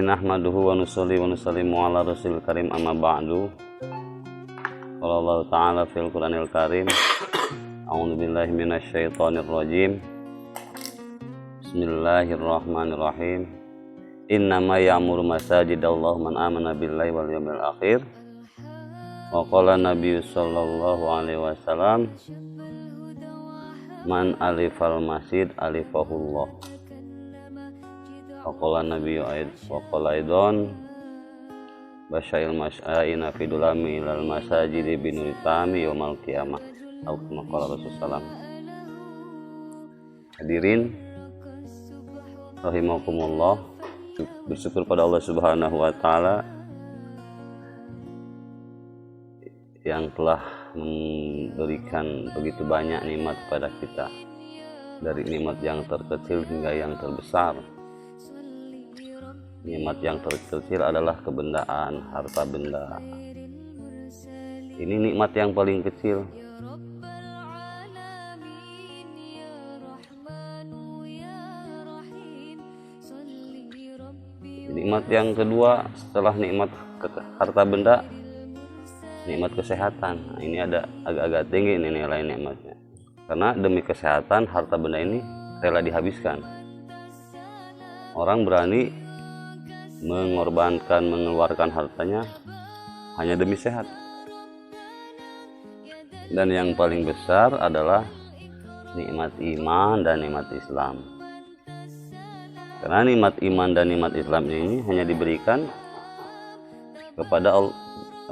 nahmaduhu wa nusalli wa nusallimu ala rasulil karim amma ba'du. Qala Allah ta'ala fil Qur'anil karim. A'udzu billahi minasyaitonir rajim. Bismillahirrahmanirrahim. Innama ya'muru masajidallahi man amana billahi wal yawmil akhir. Wa qala Nabi sallallahu alaihi wasallam, man alifal masjid alifahullah. Wa qala Nabi wa qala idon basyail mas'aina fi dulami ilal masajid binuritami yaumal qiyamah. Atau qala Rasulullah. Hadirin rahimakumullah, bersyukur pada Allah Subhanahu wa taala yang telah memberikan begitu banyak nikmat kepada kita, dari nikmat yang terkecil hingga yang terbesar. Nikmat yang terkecil adalah kebendaan, harta benda. Ini nikmat yang paling kecil. Nikmat yang kedua setelah nikmat harta benda, nikmat kesehatan. Nah, ini ada agak-agak tinggi ini nilai nikmatnya, karena demi kesehatan harta benda ini rela dihabiskan. Orang berani mengorbankan, mengeluarkan hartanya hanya demi sehat. Dan yang paling besar adalah nikmat iman dan nikmat Islam. Karena nikmat iman dan nikmat Islam ini hanya diberikan kepada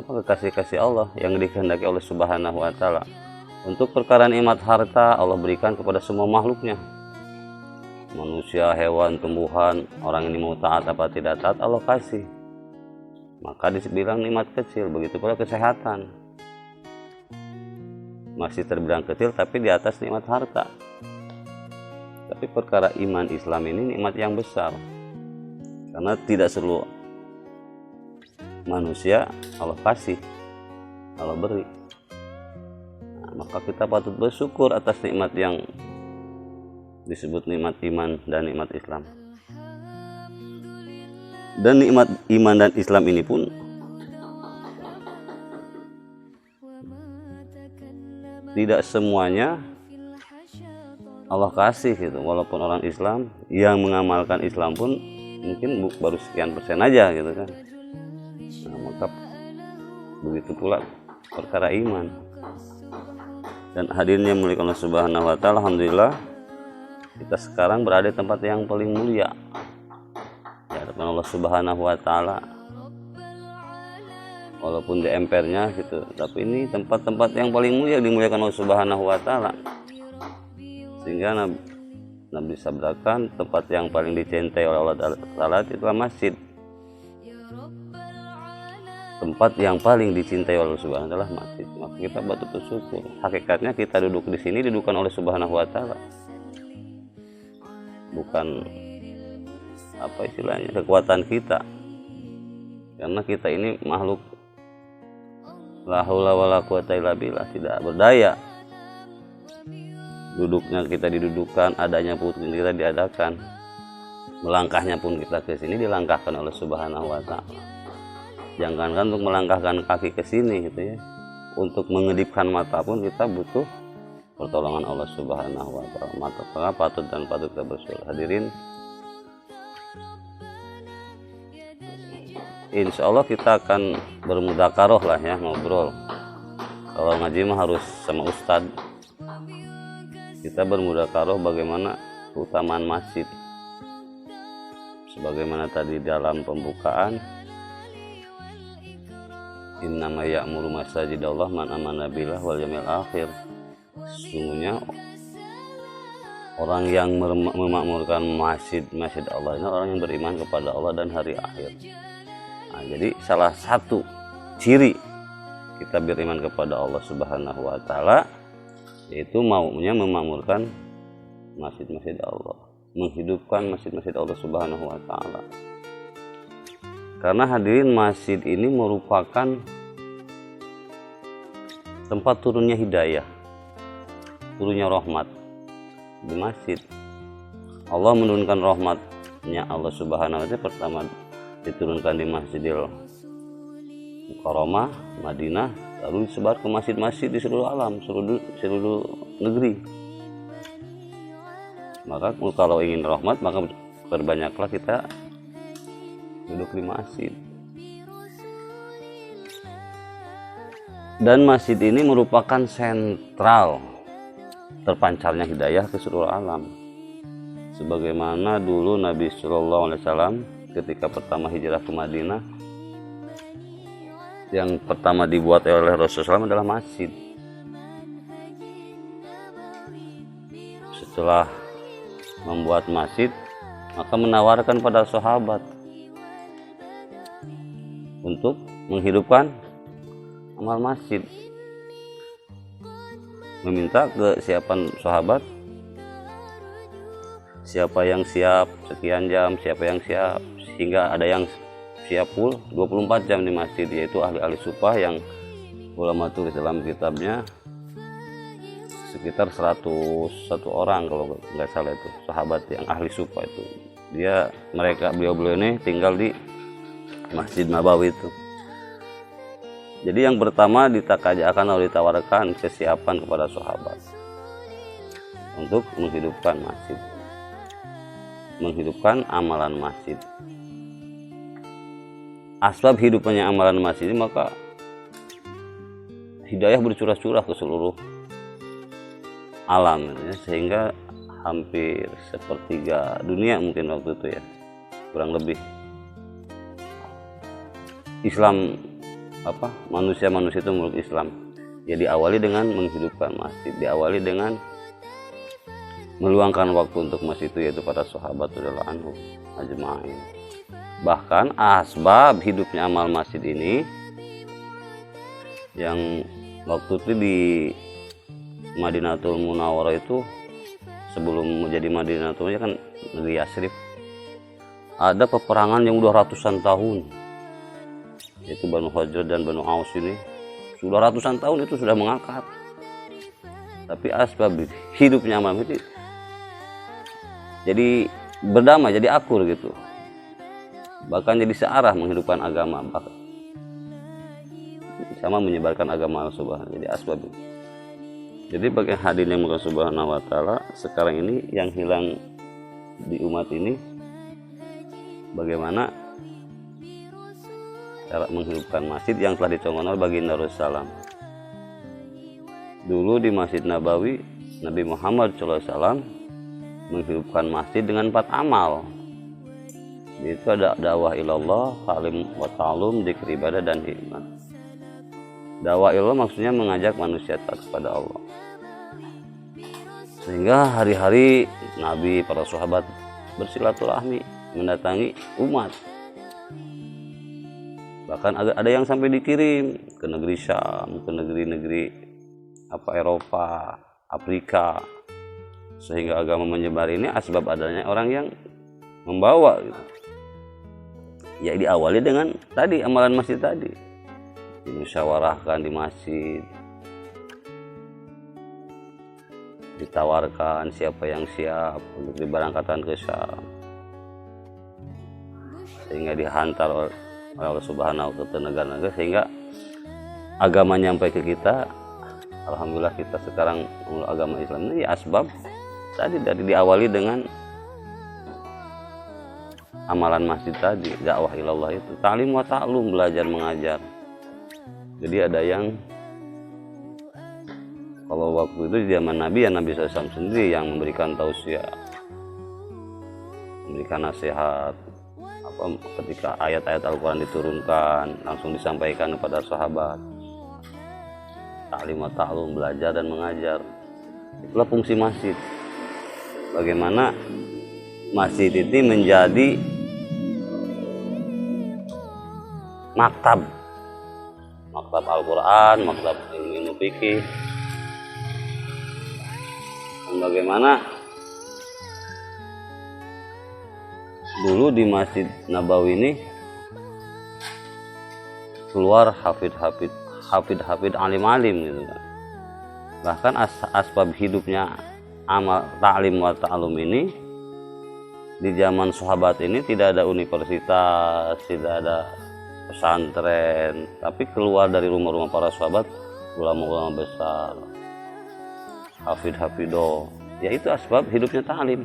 kekasih-kasih Allah yang dikehendaki oleh Subhanahu wa taala. Untuk perkara nikmat harta Allah berikan kepada semua makhluknya. Manusia, hewan, tumbuhan, orang ini mau taat apa tidak taat Allah kasih. Maka dibilang nikmat kecil. Begitu pula kesehatan. Masih terbilang kecil tapi di atas nikmat harta. Tapi perkara iman Islam ini nikmat yang besar, karena tidak seluruh manusia Allah kasih, Allah beri. Nah, maka kita patut bersyukur atas nikmat yang disebut nikmat iman dan nikmat Islam. Dan nikmat iman dan Islam ini pun tidak semuanya Allah kasih gitu. Walaupun orang Islam yang mengamalkan Islam pun mungkin baru sekian persen aja gitu kan. Nah, maka begitu pula perkara iman. Dan hadirnya mulia Allah Subhanahu wa taala, alhamdulillah kita sekarang berada di tempat yang paling mulia di hadapan Allah Subhanahu wa taala. Walaupun di empernya gitu, tapi ini tempat-tempat yang paling mulia dimuliakan Allah Subhanahu wa taala. Sehingga Nabi sabdakan tempat yang paling dicintai oleh Allah Ta'ala itulah masjid. Tempat yang paling dicintai oleh Allah Subhanahu wa taala masjid. Maka kita patut bersyukur. Hakikatnya kita duduk di sini didudukan oleh Subhanahu wa taala. Bukan apa istilahnya kekuatan kita. Karena kita ini makhluk la haula wala quwata illa billah, tidak berdaya. Duduknya kita didudukan, adanya pun kita diadakan, melangkahnya pun kita ke sini dilangkahkan oleh Subhanahu wa taala. Jangankan untuk melangkahkan kaki ke sini gitu ya, untuk mengedipkan mata pun kita butuh pertolongan Allah Subhanahu wa taala. Maka patut kita bersyukur. Hadirin, insya Allah kita akan bermudakaroh lah ya, ngobrol. Kalau ngaji mah harus sama ustadz. Kita bermudakaroh bagaimana keutamaan masjid. Sebagaimana tadi dalam pembukaan, innama ya'muru masajidallahi man amana billahi wal yawmil akhir. Sesungguhnya orang yang memakmurkan masjid Allah ini orang yang beriman kepada Allah dan hari akhir. Nah, jadi salah satu ciri kita beriman kepada Allah Subhanahu wa taala yaitu maunya memakmurkan masjid-masjid Allah, menghidupkan masjid-masjid Allah Subhanahu wa taala. Karena hadirin, masjid ini merupakan tempat turunnya hidayah, turunnya rahmat di masjid. Allah menurunkan rahmatnya Allah Subhanahu wa taala pertama diturunkan di Masjidil Mukarramah Madinah, lalu disebar ke masjid-masjid di seluruh alam, seluruh negeri. Maka kalau ingin rahmat, maka perbanyaklah kita duduk di masjid. Dan masjid ini merupakan sentral terpancarnya hidayah ke seluruh alam. Sebagaimana dulu Nabi Shallallahu Alaihi Wasallam ketika pertama hijrah ke Madinah, yang pertama dibuat oleh Rasulullah SAW adalah masjid. Setelah membuat masjid, maka menawarkan pada sahabat untuk menghidupkan amal masjid, meminta kesiapan sahabat, siapa yang siap sekian jam, siapa yang siap, sehingga ada yang siap full 24 jam di masjid, yaitu ahli-ahli supah yang ulama tulis dalam kitabnya sekitar 101 orang kalau nggak salah, itu sahabat yang ahli supah itu. Beliau ini tinggal di Masjid Nabawi itu. Jadi yang pertama ditakajakan atau ditawarkan kesiapan kepada sahabat untuk menghidupkan masjid, menghidupkan amalan masjid. Asbab hidupnya amalan masjid ini, maka hidayah bercurah-curah ke seluruh alam, sehingga hampir sepertiga dunia mungkin waktu itu ya, kurang lebih, Islam manusia itu meluk Islam. Ya diawali dengan menghidupkan masjid, diawali dengan meluangkan waktu untuk masjid itu, yaitu para sahabat radhiyallahu anhum ajma'in. Bahkan asbab hidupnya amal masjid ini, yang waktu itu di Madinatul Munawwarah itu, sebelum menjadi Madinatul Munawwarah kan negeri Yasrib, ada peperangan yang udah ratusan tahun, yaitu Banu Hajraj dan Banu Aus ini sudah ratusan tahun itu sudah mengakar. Tapi asbab hidupnya amal itu jadi berdamai, jadi akur gitu, bahkan jadi searah menghidupkan agama, bahkan sama menyebarkan agama Allah Subhanahu. Jadi asbab itu. Jadi bagi hadirin yang Allah Subhanahu wa taala, sekarang ini yang hilang di umat ini, bagaimana cara menghidupkan masjid yang telah dicontohkan oleh baginda Rasulullah. Dulu di Masjid Nabawi, Nabi Muhammad SAW menghidupkan masjid dengan 4 amal. Itu ada dakwah ilallah, ta'lim wa ta'lum, dzikir ibadah dan hikmah. Dakwah ilallah maksudnya mengajak manusia taat kepada Allah. Sehingga hari-hari Nabi, para sahabat bersilaturahmi, mendatangi umat. Bahkan ada yang sampai dikirim ke negeri Syam, ke negeri-negeri Eropa, Afrika, sehingga agama menyebar ini asbab adanya orang yang membawa gitu. Ya diawali dengan tadi amalan masjid tadi, dimusyawarahkan di masjid, ditawarkan siapa yang siap untuk diberangkatkan ke Syam, sehingga dihantar oleh Allah Subhanahu wa ta'ala negara-negara, sehingga agama nyampe ke kita. Alhamdulillah kita sekarang agama Islam ini ya asbab tadi dari diawali dengan amalan masjid tadi, dakwah ilallah itu, ta'lim wa ta'lum, belajar mengajar. Jadi ada yang kalau waktu itu di zaman Nabi, ya Nabi SAW sendiri yang memberikan tausiah, memberikan nasihat. Ketika ayat-ayat Al-Quran diturunkan, langsung disampaikan kepada sahabat. Ta'lim wa ta'lum, belajar dan mengajar. Itulah fungsi masjid. Bagaimana masjid itu menjadi maktab Al-Quran, maktab ilmu fikih. Dan bagaimana dulu di Masjid Nabawi ini keluar hafid alim-alim gitu kan. Bahkan asbab hidupnya amal ta'lim wa ta'lum ini di zaman sahabat ini tidak ada universitas, tidak ada pesantren, tapi keluar dari rumah-rumah para sahabat ulama-ulama besar, hafid-hafidoh, yaitu asbab hidupnya ta'lim.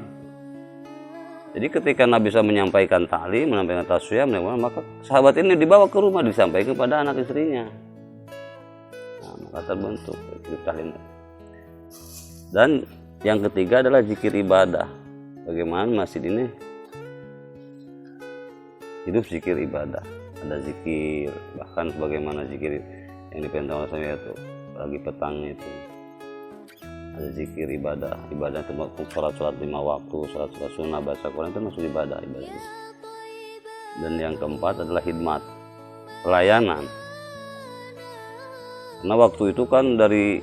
Jadi ketika Nabi bisa menyampaikan ta'lim, menyampaikan tasfiyah, maka sahabat ini dibawa ke rumah, disampaikan kepada anak istrinya. Nah, maka terbentuk ta'lim. Dan yang ketiga adalah zikir ibadah. Bagaimana masjid ini hidup zikir ibadah. Ada zikir, bahkan bagaimana zikir yang diperintahkan oleh saya itu pagi petang itu. Ada zikir ibadah termasuk sholat 5 waktu, sholat sunnah, baca Quran itu masuk ibadah. Dan yang keempat adalah khidmat, pelayanan. Karena waktu itu kan dari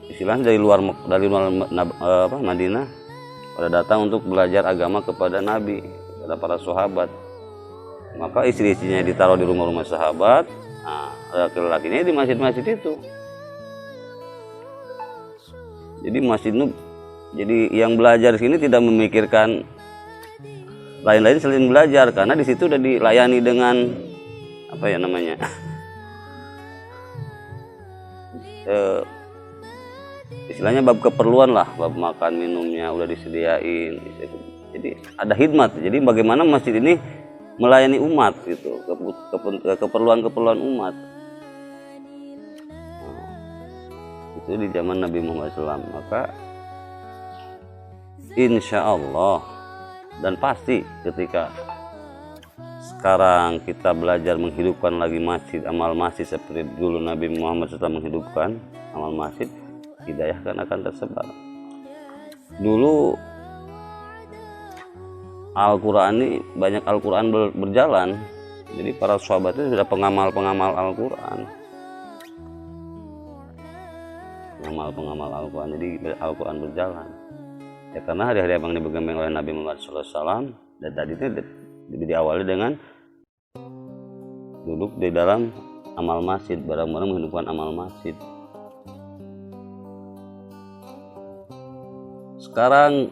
istilahnya dari luar Madinah pada datang untuk belajar agama kepada Nabi, kepada para sahabat. Maka istri-istrinya ditaruh di rumah-rumah sahabat, nah, laki-lakinya di masjid-masjid itu. Jadi masjid itu, jadi yang belajar di sini tidak memikirkan lain-lain selain belajar, karena di situ udah dilayani dengan apa ya namanya, istilahnya bab keperluan lah, bab makan minumnya udah disediain. Jadi ada khidmat. Jadi bagaimana masjid ini melayani umat gitu, keperluan-keperluan umat. Itu di zaman Nabi Muhammad SAW. Maka insya Allah dan pasti ketika sekarang kita belajar menghidupkan lagi masjid, amal masjid seperti dulu Nabi Muhammad SAW menghidupkan amal masjid, hidayah kan akan tersebar. Dulu Al-Quran ini banyak Al-Quran berjalan, jadi para sahabat itu sudah pengamal-pengamal Al-Quran, pengamal Al-Quran, jadi Al-Quran berjalan. Ya karena hari-hari yang dipegang oleh Nabi Muhammad SAW, dan tadi itu diawali dengan duduk di dalam amal masjid, bareng-bareng menghidupkan amal masjid. Sekarang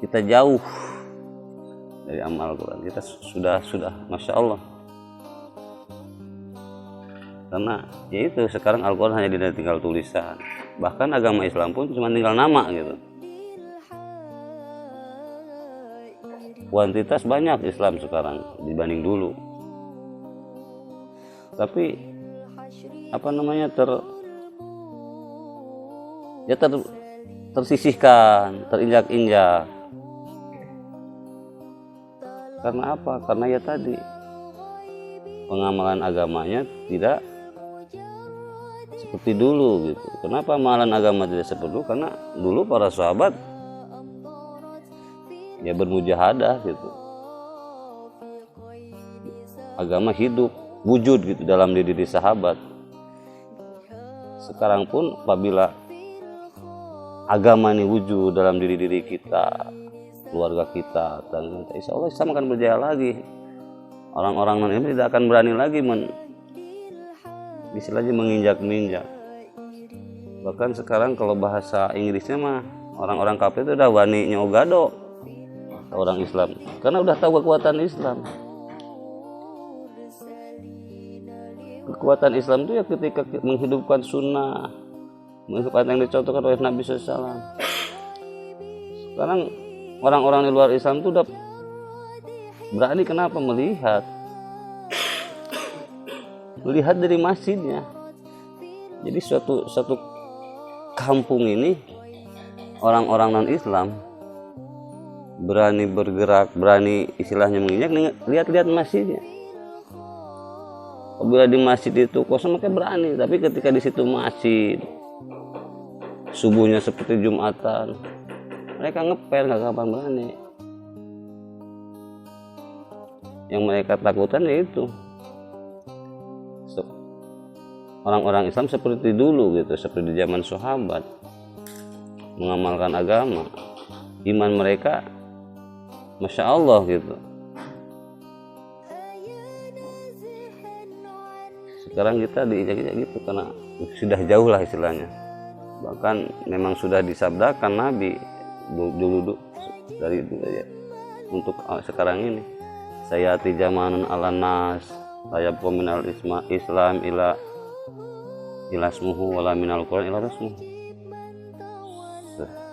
kita jauh dari amal Al-Quran, kita sudah Masya Allah. Karena yaitu sekarang Al-Quran hanya tinggal tulisan, bahkan agama Islam pun cuma tinggal nama gitu. Kuantitas banyak Islam sekarang dibanding dulu, tapi apa namanya tersisihkan, terinjak-injak. Karena apa? Karena ya tadi pengamalan agamanya tidak seperti dulu gitu. Kenapa amalan agama tidak seperti dulu? Karena dulu para sahabat ya bermujahadah gitu. Agama hidup, wujud gitu dalam diri sahabat. Sekarang pun apabila agama ini wujud dalam diri kita, keluarga kita, dan insya Allah Islam akan berjaya lagi. Orang-orang non ini tidak akan berani lagi istilahnya menginjak-injak. Bahkan sekarang kalau bahasa Inggrisnya mah orang-orang kafir itu udah wani nyogado orang Islam, karena udah tahu kekuatan Islam. Kekuatan Islam itu ya ketika menghidupkan sunnah, menghidupkan yang dicontohkan oleh Nabi SAW. Sekarang orang-orang di luar Islam itu udah berani, kenapa? Melihat dari masjidnya. Jadi suatu kampung ini orang-orang non Islam berani bergerak, berani istilahnya menginjak, lihat-lihat masjidnya. Apabila di masjid itu kosong makanya berani, tapi ketika di situ masjid subuhnya seperti Jumatan, mereka ngepel, nggak kapan berani. Yang mereka takutkan yaitu orang-orang Islam seperti dulu gitu, seperti di zaman sahabat, mengamalkan agama, iman mereka Masya Allah gitu. Sekarang kita diinjak-injak gitu karena sudah jauh lah istilahnya. Bahkan memang sudah disabdakan Nabi dulu dari itu aja. Untuk sekarang ini saya zamanun ala nas, saya peminal Islam ila ilasmuhu wala minal Quran ila rasmuhu.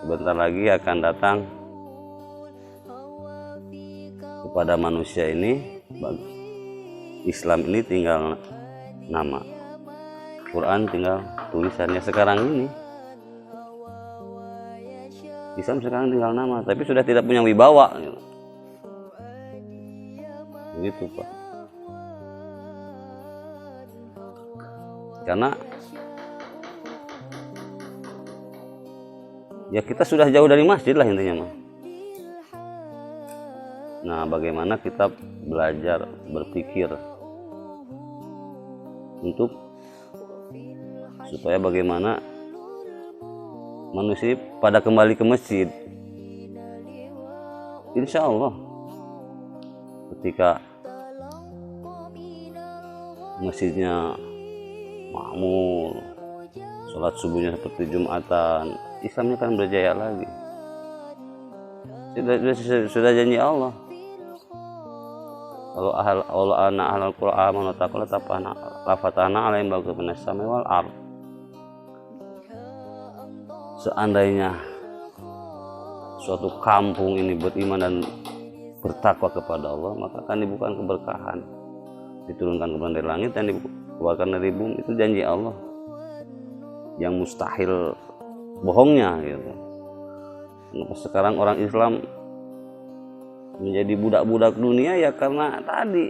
Sebentar lagi akan datang kepada manusia ini, Islam ini tinggal nama, Quran tinggal tulisannya. Sekarang ini Islam sekarang tinggal nama, tapi sudah tidak punya wibawa gitu Pak. Karena ya kita sudah jauh dari masjid lah intinya mah. Nah, bagaimana kita belajar berpikir untuk supaya bagaimana manusia pada kembali ke masjid. Insya Allah ketika masjidnya makmur, sholat subuhnya seperti Jumatan, Islamnya kan berjaya lagi. Sudah janji Allah. Kalau Allah anak ahlul Quran menetapkan lafatana alaihim baghatan minas samai wal ard. Seandainya suatu kampung ini beriman dan bertakwa kepada Allah, maka akan dibukakan keberkahan, diturunkan keberkahan dari langit dan dikeluarkan dari bumi. Itu janji Allah yang mustahil bohongnya gitu. Sekarang orang Islam menjadi budak-budak dunia ya karena tadi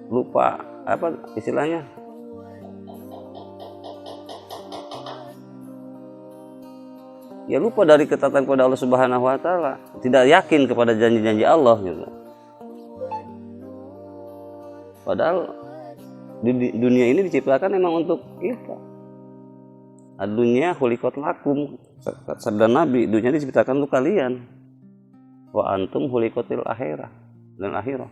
lupa apa istilahnya, ya lupa dari ketaatan kepada Allah Subhanahu wa taala, tidak yakin kepada janji-janji Allah gitu. Padahal di dunia ini diciptakan memang untuk kita. Dunia khuliqat lakum, sabda Nabi, dunia diciptakan untuk kalian. Wa antum khuliqatil akhirah dan akhirah.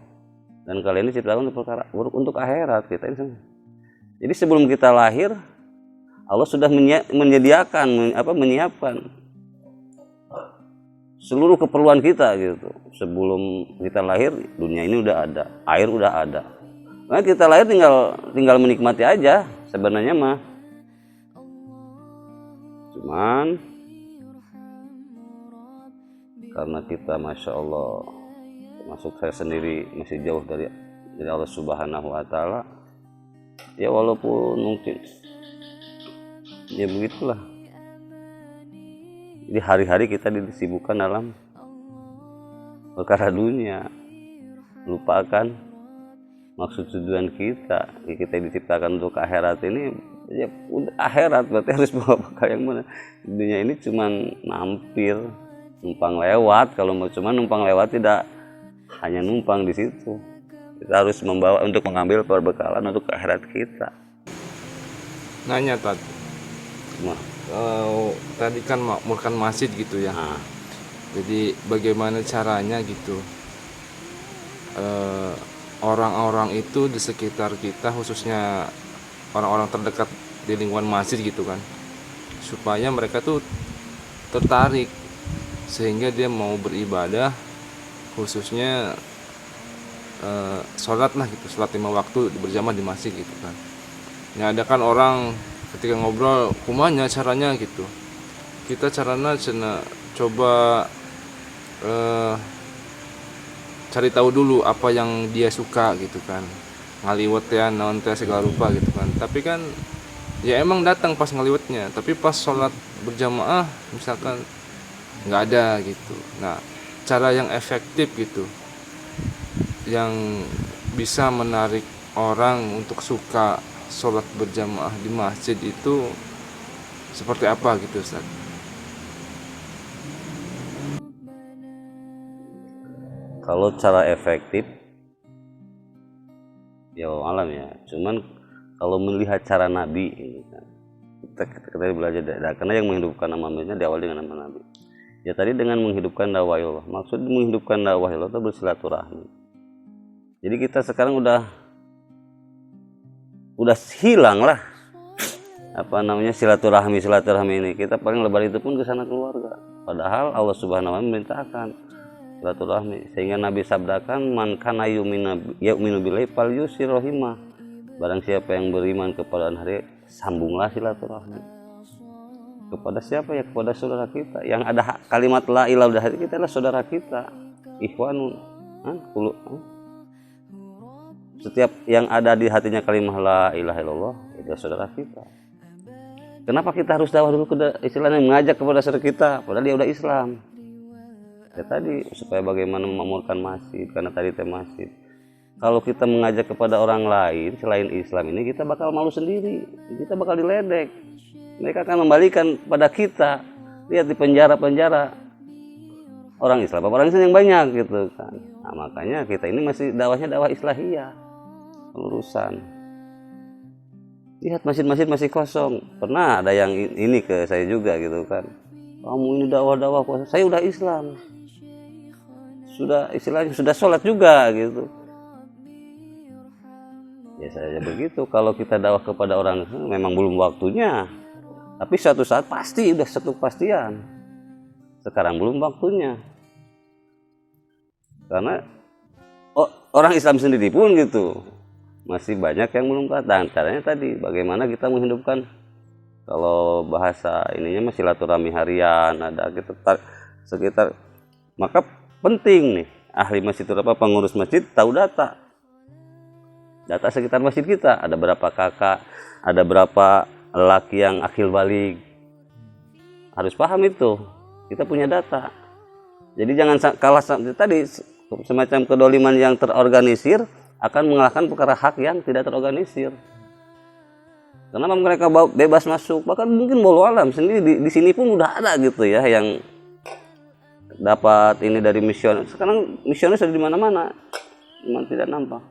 Dan kalian diciptakan untuk perkara untuk akhirat kita ini semua. Jadi sebelum kita lahir Allah sudah menyiapkan seluruh keperluan kita gitu. Sebelum kita lahir dunia ini udah ada, air udah ada. Nah, kita lahir tinggal menikmati aja sebenarnya mah. Cuman karena kita Masya Allah, termasuk saya sendiri masih jauh dari Allah Subhanahu wa taala, ya walaupun mungkin ya begitulah. Jadi hari-hari kita disibukkan dalam perkara dunia, lupakan maksud tujuan kita. Kita diciptakan untuk akhirat ini, ya udah akhirat berarti harus bawa bekal yang mana. Dunia ini cuman mampir, numpang lewat. Kalau mau cuma numpang lewat tidak hanya numpang di situ. Kita harus membawa untuk mengambil perbekalan untuk akhirat kita. Nanya tadi, tadi kan makmurkan masjid gitu ya. Jadi bagaimana caranya gitu orang-orang itu di sekitar kita, khususnya orang-orang terdekat di lingkungan masjid gitu kan, supaya mereka tuh tertarik sehingga dia mau beribadah, khususnya sholat lah gitu, sholat 5 waktu berjamaah di masjid gitu kan. Ya ada kan orang ketika ngobrol kumanya caranya gitu, kita caranya coba cari tahu dulu apa yang dia suka gitu kan, ngaliwet ya naon teh segala rupa gitu kan. Tapi kan ya emang datang pas ngaliwetnya, tapi pas sholat berjamaah misalkan nggak ada gitu. Nah, cara yang efektif gitu yang bisa menarik orang untuk suka sholat berjamaah di masjid itu seperti apa gitu Ustaz? Kalau cara efektif ya alam ya, cuman kalau melihat cara Nabi ini kan, kita belajar dari, karena yang menghidupkan nama Nabi diawali dengan nama Nabi. Ya tadi dengan menghidupkan dakwah Allah. Maksud menghidupkan dakwah Allah itu bersilaturahmi. Jadi kita sekarang udah hilang lah apa namanya silaturahmi ini. Kita paling lebar itu pun ke sana keluarga. Padahal Allah Subhanahu wa taala memerintahkan silaturahmi, sehingga Nabi sabdakan, man kana yu'minu billahi falyusir rahimah. Barang siapa yang beriman kepada hari, sambunglah silaturahmi. Kepada siapa ya? Kepada saudara kita. Yang ada kalimat la ilaha illallah hati kita adalah saudara kita. Ikhwanun. Setiap yang ada di hatinya kalimat la ilaha illallah itu saudara kita. Kenapa kita harus dakwah dulu ke istilahnya mengajak kepada saudara kita padahal dia udah Islam? Ya tadi supaya bagaimana memakmurkan masjid, karena tadi tema masjid. Kalau kita mengajak kepada orang lain selain Islam ini, kita bakal malu sendiri, kita bakal diledek. Mereka akan membalikan pada kita. Lihat di penjara-penjara orang Islam, orang Islam yang banyak gitu kan. Nah, makanya kita ini masih dakwahnya dakwah islahiyah, pelurusan. Lihat masjid-masjid masih kosong. Pernah ada yang ini ke saya juga gitu kan. Kamu ini dakwah-dakwah kosong. Saya udah Islam. Sudah istilahnya sudah sholat juga gitu. Ya saya begitu. Kalau kita dakwah kepada orang memang belum waktunya, tapi suatu saat pasti udah satu kepastian. Sekarang belum waktunya, karena orang Islam sendiri pun gitu masih banyak yang belum datang. Caranya tadi bagaimana kita menghidupkan, kalau bahasa ininya masih silaturahmi harian ada gitu sekitar, maka penting nih ahli masjid itu apa, pengurus masjid tahu data sekitar masjid kita, ada berapa kakak, ada berapa lelaki yang akil balik, harus paham itu, kita punya data. Jadi jangan kalah tadi semacam kedoliman yang terorganisir akan mengalahkan perkara hak yang tidak terorganisir. Karena mereka bebas masuk, bahkan mungkin walau alam sendiri di sini pun udah ada gitu ya yang dapat ini dari misioner. Sekarang misioner sudah di mana-mana, cuma tidak nampak.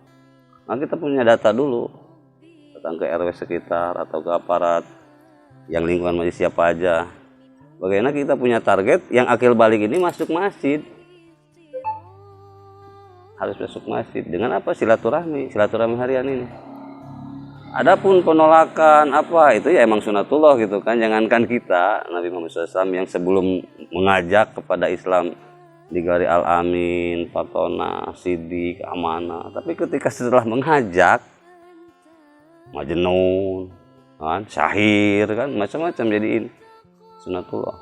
Nah, kita punya data dulu, datang ke RW sekitar atau ke aparat yang lingkungan masjid siapa aja. Bagaimana kita punya target yang akil balik ini masuk masjid, harus masuk masjid dengan apa? Silaturahmi harian ini. Adapun penolakan apa itu ya emang sunatullah gitu kan. Jangankan kita, Nabi Muhammad SAW yang sebelum mengajak kepada Islam digelari Al-Amin, Fatona, Siddiq, Amanah. Tapi ketika setelah mengajak Majnun, kan, Syahir kan macam-macam jadiin sunatullah.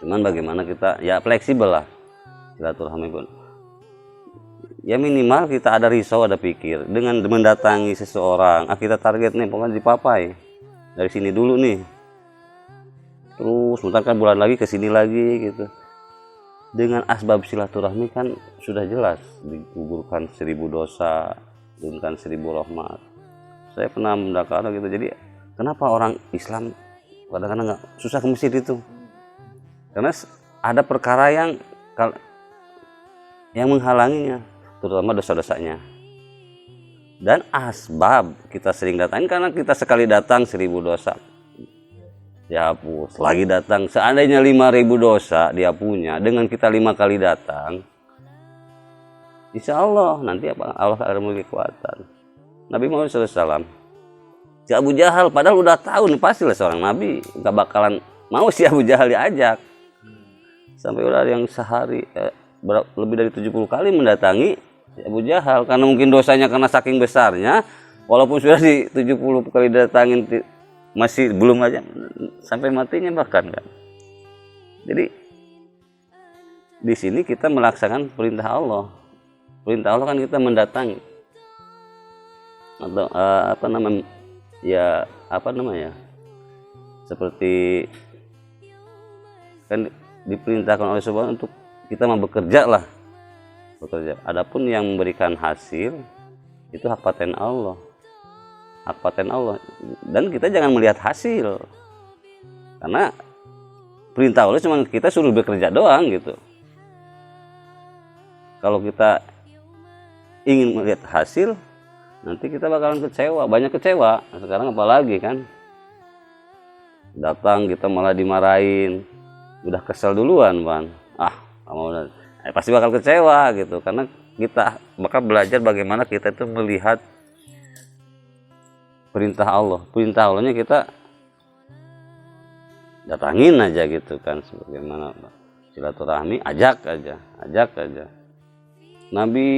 Cuman bagaimana kita ya fleksibel lah silaturahmi pun. Ya minimal kita ada risau, ada pikir dengan mendatangi seseorang. Kita target nih pokoknya dipapai dari sini dulu nih, terus sebentar kan bulan lagi ke sini lagi gitu. Dengan asbab silaturahmi kan sudah jelas, digugurkan 1000 dosa, turunkan 1000 rahmat. Saya pernah mendakar gitu. Jadi kenapa orang Islam kadang-kadang nggak susah ke masjid itu? Karena ada perkara yang menghalanginya, terutama dosa-dosanya. Dan asbab kita sering datang karena kita sekali datang 1000 dosa ya hapus, lagi datang seandainya 5000 dosa dia punya, dengan kita 5 kali datang insya Allah nanti Allah akan memberi kekuatan. Nabi Muhammad SAW si Abu Jahal padahal udah tahu nih pasti lah seorang Nabi gak bakalan mau si Abu Jahal diajak, sampai udah yang sehari lebih dari 70 kali mendatangi Abu Jahal, karena mungkin dosanya karena saking besarnya, walaupun sudah di 70 kali datangin masih belum aja sampai matinya bahkan kan. Jadi di sini kita melaksanakan perintah Allah. Perintah Allah kan kita mendatangi atau apa namanya seperti kan diperintahkan oleh Subhanahu untuk kita mau bekerja. Adapun yang memberikan hasil itu hak paten Allah, dan kita jangan melihat hasil, karena perintah Allah cuma kita suruh bekerja doang gitu. Kalau kita ingin melihat hasil, nanti kita bakalan kecewa, banyak kecewa. Nah, sekarang apalagi kan datang kita malah dimarahin, udah kesel duluan Bang, kamu pasti bakal kecewa gitu, karena kita bakal belajar bagaimana kita itu melihat perintah Allah. Perintah Allahnya kita datangin aja gitu kan, sebagaimana silaturahmi, ajak aja. Nabi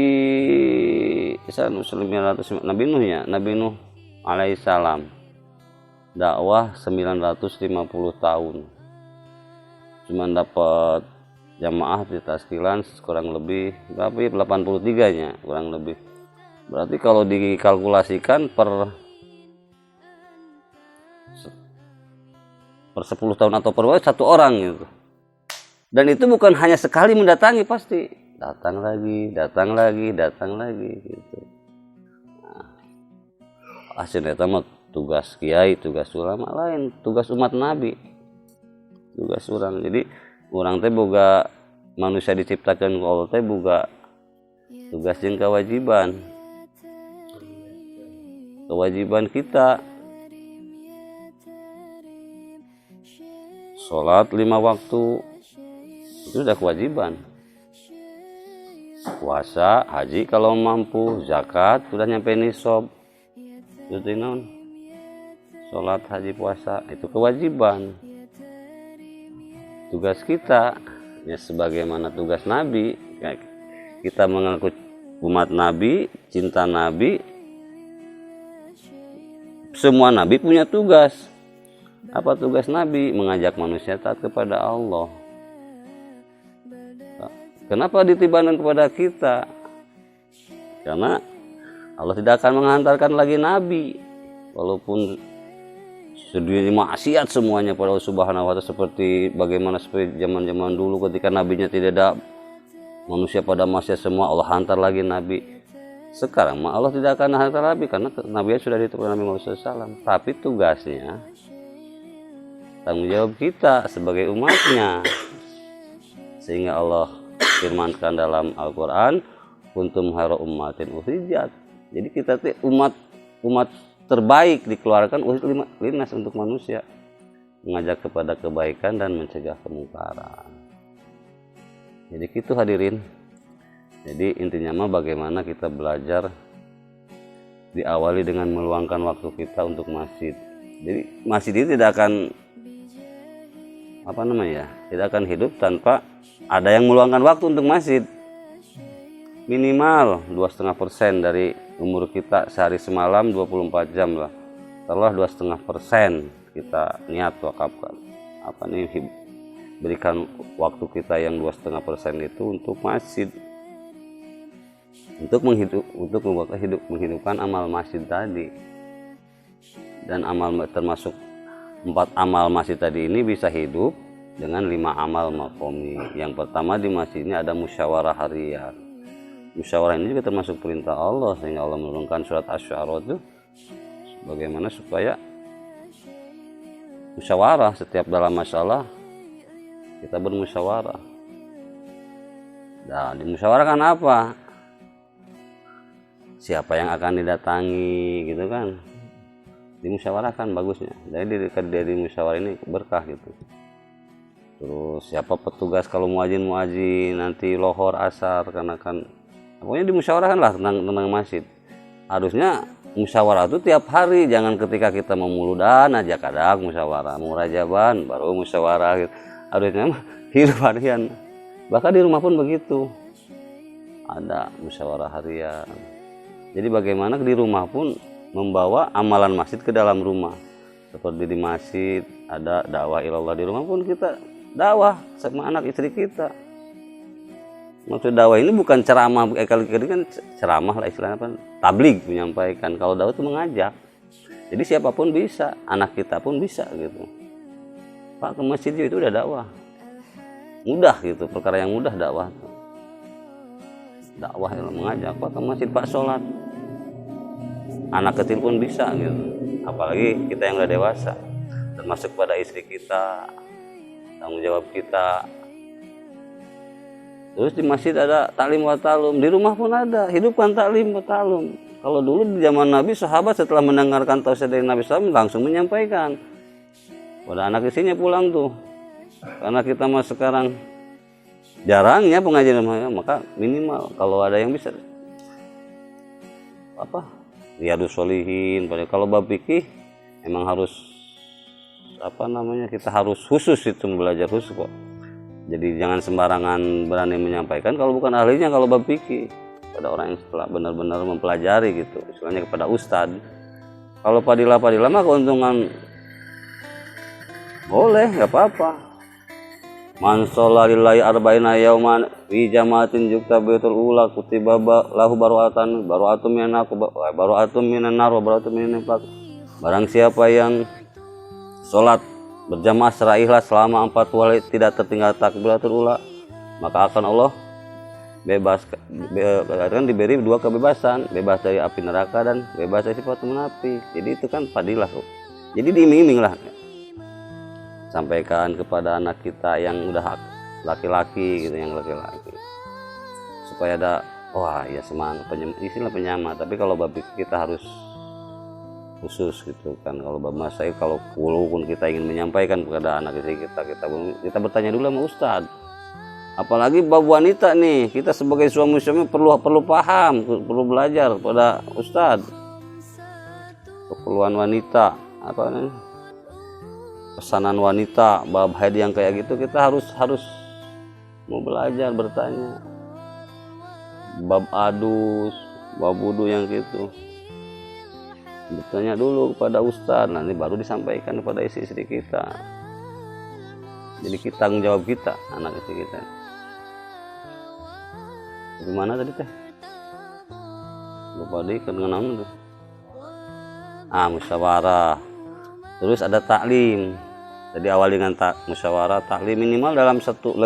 Nabi Nuh ya, Nabi Nuh alaihissalam dakwah 950 tahun, cuma dapat jamaah di taskilan kurang lebih berapa ya, 83 nya kurang lebih. Berarti kalau dikalkulasikan per 10 tahun atau per satu orang gitu. Dan itu bukan hanya sekali mendatangi, pasti datang lagi gitu. Nah, hasilnya mah tugas kiai, tugas ulama lain, tugas umat Nabi, tugas orang. Jadi orang teh boga, manusia diciptakan Allah teh boga tugas jeung kewajiban kita. Sholat 5 waktu itu sudah kewajiban. Puasa, haji kalau mampu, zakat sudah nyampe nisab. Itu non. Sholat, haji, puasa itu kewajiban. Tugas kita ya sebagaimana tugas Nabi, ya, kita mengaku umat Nabi, cinta Nabi. Semua Nabi punya tugas. Apa tugas Nabi? Mengajak manusia taat kepada Allah. Kenapa ditibakan kepada kita? Karena Allah tidak akan menghantarkan lagi Nabi, walaupun sedunia maksiat semuanya pada Allah Subhanahu wa Ta'ala, seperti bagaimana seperti zaman-zaman dulu ketika nabinya tidak ada, manusia pada maksiat semua, Allah hantar lagi Nabi. Sekarang mah Allah tidak akan hantar Nabi karena Nabi sudah ditentukan Nabi Muhammad SAW. Tapi tugasnya, tanggung jawab kita sebagai umatnya, sehingga Allah firmankan dalam Al-Quran, kuntum khairu ummatin ukhrijat. Jadi kita tuh umat terbaik dikeluarkan linnas untuk manusia, mengajak kepada kebaikan dan mencegah kemungkaran. Jadi gitu hadirin. Jadi intinya mah bagaimana kita belajar, diawali dengan meluangkan waktu kita untuk masjid. Jadi masjid ini tidak akan tidak akan hidup tanpa ada yang meluangkan waktu untuk masjid. Minimal 2,5% dari umur kita sehari semalam 24 jam lah. Taruhlah 2,5% kita niat wakafkan. Berikan waktu kita yang 2,5% itu untuk masjid. Untuk menghidupkan amal masjid tadi. Dan termasuk 4 amal masjid tadi ini bisa hidup dengan 5 amal maqami. Yang pertama, di masjidnya ada musyawarah harian. Musyawarah ini juga termasuk perintah Allah, sehingga Allah menurunkan surat Asy-Syu'ara itu bagaimana supaya musyawarah setiap dalam masalah kita bermusyawarah. Nah, dimusyawarahkan apa? Siapa yang akan didatangi gitu kan? Dimusyawarahkan bagusnya. Jadi dari musyawarah ini berkah gitu. Terus siapa petugas kalau muadzin nanti lohor asar, karena kan pokoknya dimusyawarahkan lah tentang masjid. Harusnya musyawarah itu tiap hari, jangan ketika kita mau muludan aja kadang musyawarah, mau rajaban baru musyawarah gitu. Harusnya hidup harian. Bahkan di rumah pun begitu. Ada musyawarah harian. Jadi bagaimana di rumah pun membawa amalan masjid ke dalam rumah. Seperti di masjid ada dakwah ilallah, di rumah pun kita dakwah sama anak istri kita. Maksud dakwah ini bukan ceramah, kali kan ceramah lah istilahnya, tabligh, menyampaikan. Kalau dakwah itu mengajak. Jadi siapapun bisa, anak kita pun bisa gitu. Pak, ke masjid itu udah dakwah. Mudah gitu, perkara yang mudah dakwah. Dakwah yang mengajak, Pak ke masjid, Pak sholat. Anak kecil pun bisa gitu. Apalagi kita yang udah dewasa. Termasuk pada istri kita, tanggung jawab kita. Terus di masjid ada taklim wa ta'alum, di rumah pun ada, hidupkan taklim wa ta'alum. Kalau dulu di zaman Nabi, sahabat setelah mendengarkan tausiah dari Nabi SAW langsung menyampaikan. Pada anak istrinya pulang tuh. Karena kita mah sekarang jarangnya pengajian, maka minimal kalau ada yang bisa Riyadhus Shalihin. Kalau bab fikih emang harus kita harus khusus itu belajar khusus kok. Jadi jangan sembarangan berani menyampaikan kalau bukan ahlinya, kalau bab fikih pada orang yang setelah benar-benar mempelajari gitu, istilahnya kepada ustadz. Kalau padilah mah keuntungan boleh, nggak apa-apa. Man sholalillahi arba'ina yauman fi jamaatin yuktabatul ula kutiba lahu baru'atun minan nar wa baru'atun minan nifaq. Barang siapa yang sholat berjamaah secara ikhlas selama 4 waktu tidak tertinggal takbiratul ula, maka akan Allah diberi 2 kebebasan, bebas dari api neraka dan bebas dari sifat munafik. Jadi itu kan fadilah kok. Jadi diiming-iming lah. Sampaikan kepada anak kita yang udah laki-laki gitu, yang laki-laki, supaya ada semangat istilah penyama. Tapi kalau bab kita harus khusus gitu kan. Kalau bab masail, kalau walaupun kita ingin menyampaikan kepada anak kita bertanya dulu sama ustadz. Apalagi bab wanita nih, kita sebagai suami perlu paham, perlu belajar pada ustadz. Keperluan wanita, pesanan wanita, bab haid yang kayak gitu, kita harus mau belajar, bertanya. Bab adus, bab wudu yang gitu, bertanya dulu kepada ustadz, nanti baru disampaikan kepada istri-istri kita. Jadi kita tanggung jawab kita, anak istri kita. Gimana tadi teh? Lupa deh, dengan tuh. Musyawarah. Terus ada taklim. Jadi awal dengan musyawarah, taklim minimal dalam 5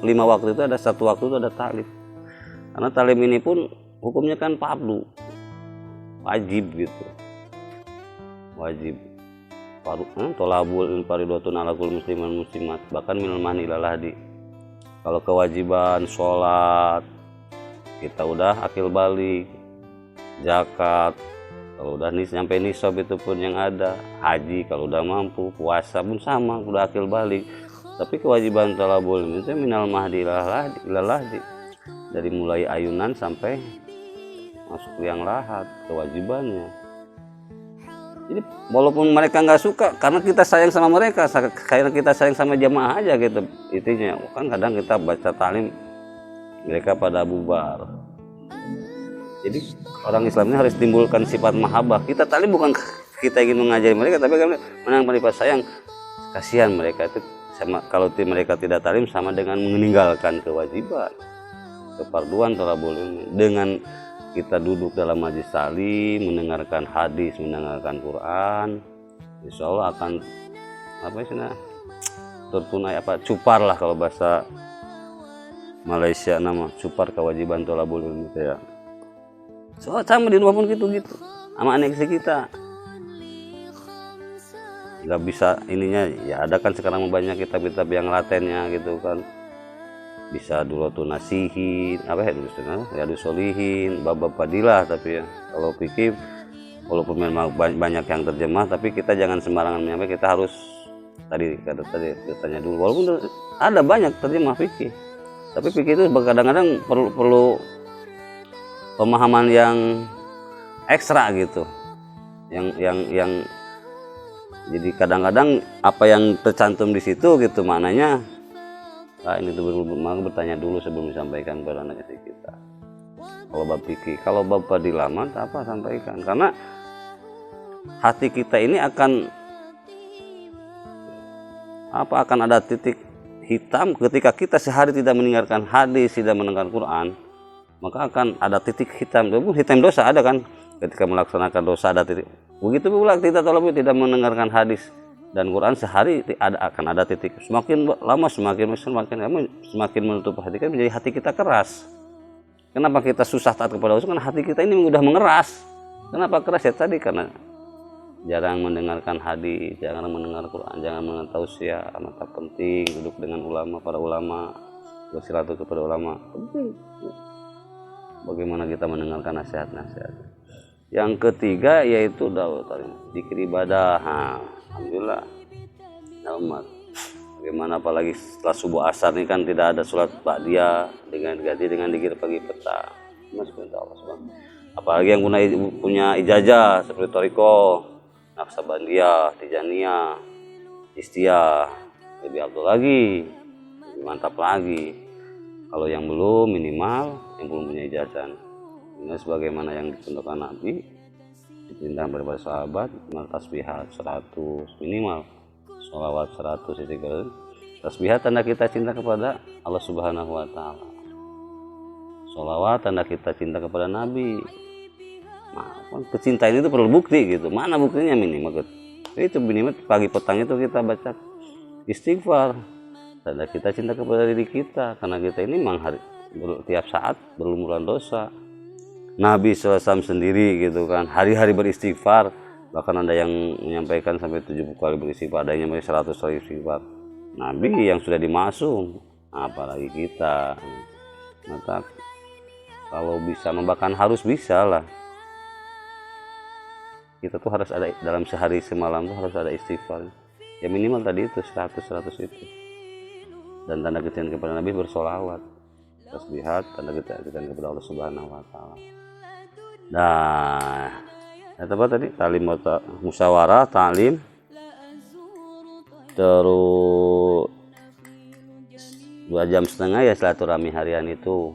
waktu itu ada 1 waktu itu ada taklim. Karena taklim ini pun hukumnya kan fardu, wajib gitu. Wajib tolabul faridatun ala kulli musliman muslimat, bahkan minal mahni ilal lahdi. Kalau kewajiban sholat kita udah akil balik, zakat kalau udah sampai nisab itu pun yang ada, haji kalau udah mampu, puasa pun sama udah akil balik. Tapi kewajiban tolabul itu minal mahdi ilal lahdi, dari mulai ayunan sampai masuk liang lahat kewajibannya. Jadi walaupun mereka nggak suka, karena kita sayang sama mereka, karena kita sayang sama jamaah aja gitu intinya. Kan kadang kita baca taklim mereka pada bubar. Jadi orang Islam ini harus timbulkan sifat mahabbah. Kita taklim bukan kita ingin mengajari mereka, tapi kami menangkan sayang. Kasihan mereka itu, sama kalau mereka tidak taklim sama dengan meninggalkan kewajiban, kefarduan tolabul ilmi. Dengan kita duduk dalam majlis taklim, mendengarkan hadis, mendengarkan Quran, insya Allah akan tertunai cupar lah kalau bahasa Malaysia nama cupar kewajiban tolabul ilmi ya. So sama di rumah pun gitu sama anak istri kita nggak bisa ininya ya. Ada kan sekarang banyak kitab-kitab yang latennya gitu kan, bisa dulu tuh nasihin ya solihin bab fadilah. Tapi ya kalau fikih walaupun memang banyak yang terjemah, tapi kita jangan sembarangan menyampaikan. Kita harus tadi bertanya dulu, walaupun ada banyak terjemah fikih, tapi fikih itu kadang-kadang perlu pemahaman yang ekstra gitu, yang jadi kadang-kadang apa yang tercantum di situ gitu maknanya ini tuh bertanya dulu sebelum disampaikan kepada anak istri kita. Kalau bab fikih, kalau bab fadilah sampaikan, karena hati kita ini akan ada titik hitam ketika kita sehari tidak mendengarkan hadis, tidak mendengarkan Quran, maka akan ada titik hitam. Hitam dosa ada kan, ketika melaksanakan dosa ada titik. Begitu pula kita tidak mendengarkan hadis dan Quran sehari akan ada titik. Semakin lama semakin menutup hati kita, menjadi hati kita keras. Kenapa kita susah taat kepada Allah? Karena hati kita ini sudah mengeras. Kenapa keras ya tadi? Karena jarang mendengarkan hadis, jarang mendengar Quran, jangan mengenal tausiah. Maka penting duduk dengan para ulama, bersilaturahmi kepada ulama. Penting. Bagaimana kita mendengarkan nasihat-nasihat. Yang ketiga yaitu zikir ibadah. Alhamdulillah. Umat. Bagaimana apalagi setelah subuh asar ini kan tidak ada sholat ba'diyah ganti dengan zikir pagi petang. Apalagi yang punya ijazah seperti Thariqah, Naqsabandiyah, Tijaniyah, istiah, lebih afdal lagi, lebih mantap lagi. Kalau yang belum, minimal yang belum punya ijazah. Ini sebagaimana yang dicontohkan Nabi, diperintahkan kepada sahabat, minimal tasbihat 100, minimal sholawat 100, istighfar. Tasbihat tanda kita cinta kepada Allah Subhanahu wa Ta'ala. Sholawat tanda kita cinta kepada Nabi. Nah, kecintaan itu perlu bukti gitu. Mana buktinya? Minimal itu minimal pagi petang itu kita baca istighfar. Tanda kita cinta kepada diri kita, karena kita ini memang tiap saat berlumuran dosa. Nabi SAW sendiri gitu kan, hari-hari beristighfar, bahkan ada yang menyampaikan sampai 70 kali beristighfar, ada yang sampai 100 kali istighfar. Nabi yang sudah dimasum, apalagi kita. Maka kalau bisa bahkan harus bisa lah. Kita tuh harus ada dalam sehari semalam tuh harus ada istighfar. Ya minimal tadi itu 100 itu. Dan tanda kecintaan kepada Nabi bersolawat, tasbihat, tanda kecintaan kepada Allah Subhanahu wa Ta'ala. Nah, apa tadi? Talim musyawarah, talim, terus 2,5 jam ya silaturahmi harian itu.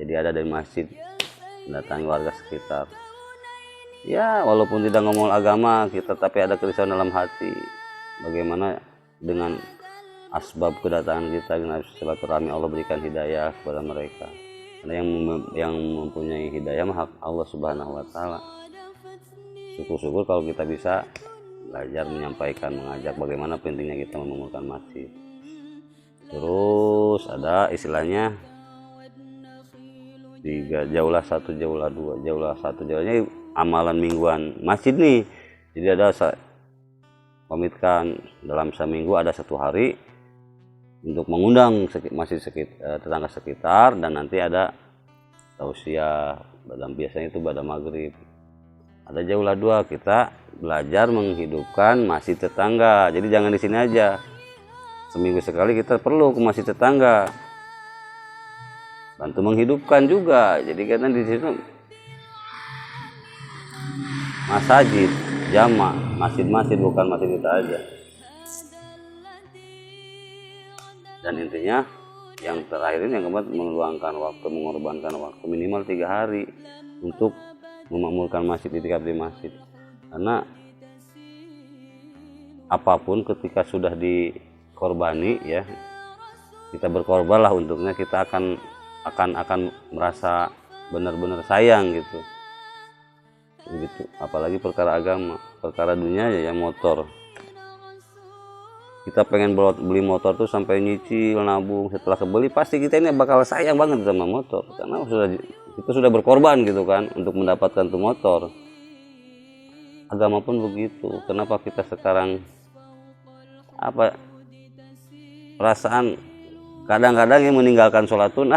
Jadi ada dari masjid, mendatangi warga sekitar. Ya, walaupun tidak ngomong agama, kita tapi ada kerisauan dalam hati. Bagaimana dengan asbab kedatangan kita, dengan silaturahmi, Allah berikan hidayah kepada mereka. Karena yang mempunyai hidayah mah Allah Subhanahu wa Ta'ala. Syukur-syukur kalau kita bisa belajar menyampaikan, mengajak bagaimana pentingnya kita membangunkan masjid. Terus ada istilahnya 3 jaulah 1 jaulah 2, jaulah 1 jaulahnya amalan mingguan masjid nih. Jadi ada komitkan dalam seminggu ada 1 hari untuk mengundang masjid tetangga sekitar, dan nanti ada tausiah, biasanya itu pada maghrib. Ada jaulah 2, kita belajar menghidupkan masjid tetangga. Jadi jangan di sini aja, seminggu sekali kita perlu ke masjid tetangga, bantu menghidupkan juga. Jadi karena di situ masjid jamaah, masjid bukan masjid kita aja. Dan intinya yang terakhir ini yang keempat, meluangkan waktu, mengorbankan waktu minimal 3 hari untuk memakmurkan masjid, itikaf di masjid. Karena apapun ketika sudah dikorbani ya, kita berkorbanlah untuknya, kita akan merasa benar-benar sayang gitu. Begitu. Apalagi perkara agama, perkara dunia ya motor. Kita pengen beli motor tuh sampai nyicil, nabung, setelah kebeli pasti kita ini bakal sayang banget sama motor, karena kita sudah berkorban gitu kan untuk mendapatkan tuh motor. Agama pun begitu. Kenapa kita sekarang perasaan kadang-kadang yang meninggalkan sholat tuh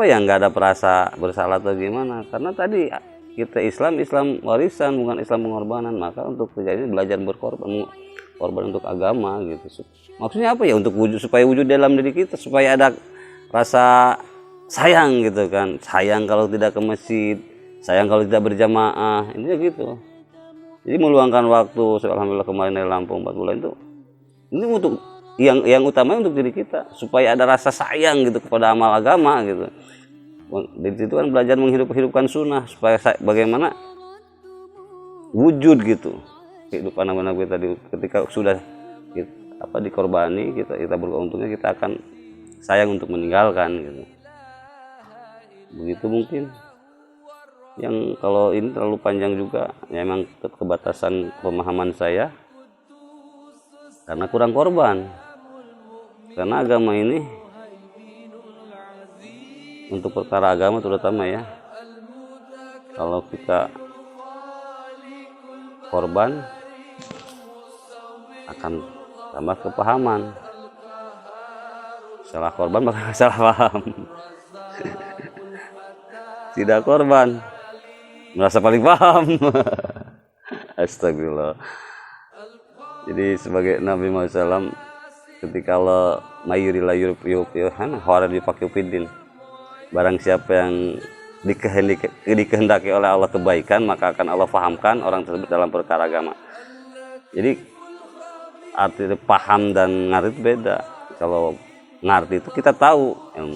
yang nggak ada perasa bersalah atau gimana? Karena tadi kita Islam warisan, bukan Islam pengorbanan. Maka untuk terjadi belajar korban untuk agama gitu. Maksudnya apa ya? Untuk supaya wujud dalam diri kita, supaya ada rasa sayang gitu kan. Sayang kalau tidak ke masjid, sayang kalau tidak berjamaah, intinya gitu. Jadi meluangkan waktu, alhamdulillah kemarin dari Lampung 4 bulan itu, ini untuk yang utamanya untuk diri kita, supaya ada rasa sayang gitu kepada amal agama gitu. Dari situ kan belajar menghidupkan sunnah, supaya bagaimana wujud gitu kehidupan Nabi tadi. Ketika sudah dikorbani, kita beruntungnya, kita akan sayang untuk meninggalkan gitu. Begitu mungkin. Yang kalau ini terlalu panjang juga, ya memang kebatasan pemahaman saya karena kurang korban. Karena agama ini, untuk perkara agama terutama ya, kalau kita korban akan tambah kepahaman. Salah korban bakal salah paham. Tidak korban merasa paling paham. Astagfirullah. Jadi sebagai Nabi Muhammad SAW, ketika Allah mayuri la yurfiyuhan hawaran yufakiyufiddin, barang siapa yang dikehendaki oleh Allah kebaikan, maka akan Allah fahamkan orang tersebut dalam perkara agama. Jadi arti paham dan ngerti itu beda. Kalau ngerti itu kita tahu yang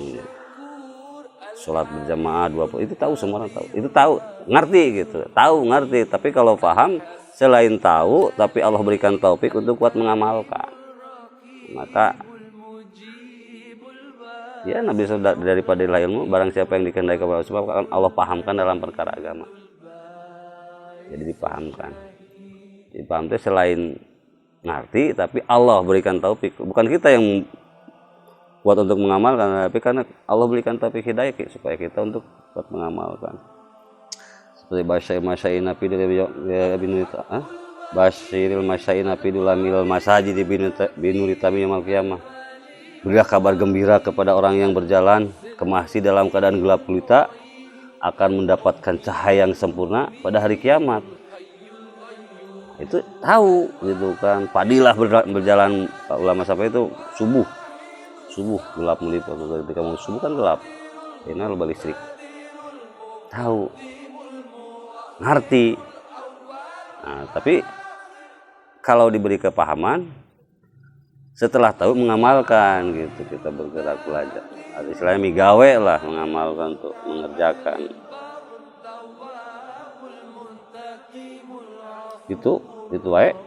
sholat berjamaah 20 itu tahu, semua orang tahu. Itu tahu, ngerti gitu. Tahu, ngerti. Tapi kalau paham, selain tahu, tapi Allah berikan taufik untuk kuat mengamalkan. Maka ya Nabi sudah daripada ilmu, barang siapa yang dikehendaki kepada sebab Allah pahamkan dalam perkara agama. Jadi dipahamkan. Dipaham itu selain ngerti, tapi Allah berikan taufik. Bukan kita yang kuat untuk mengamalkan, tapi karena Allah berikan taufik hidayah supaya kita untuk kuat mengamalkan. Seperti basyiril masyaina fi dulamil masajid binuri tamim yaumil qiyamah. Berilah kabar gembira kepada orang yang berjalan ke masjid dalam keadaan gelap gulita akan mendapatkan cahaya yang sempurna pada hari kiamat. Itu tahu gitu kan. Padilah berjalan, ulama sampai itu subuh gelap meliput. Ketika mau subuh kan gelap. Ini lupa listrik. Tahu, ngerti. Nah, tapi kalau diberi kepahaman, setelah tahu mengamalkan gitu, kita bergerak belajar. Istilahnya migawe lah, mengamalkan untuk mengerjakan. Itu wae.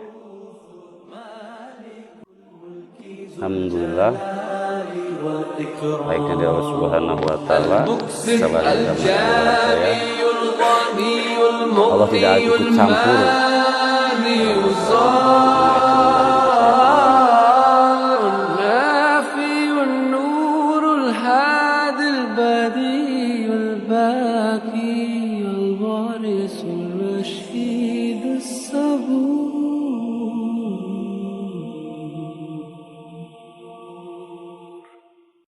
Alhamdulillah. Baiknya dari Allah Subhanahu wa taala, sabar agama saya. Allah tidak ikut campur. الباكي والوارث الرشيد الصبور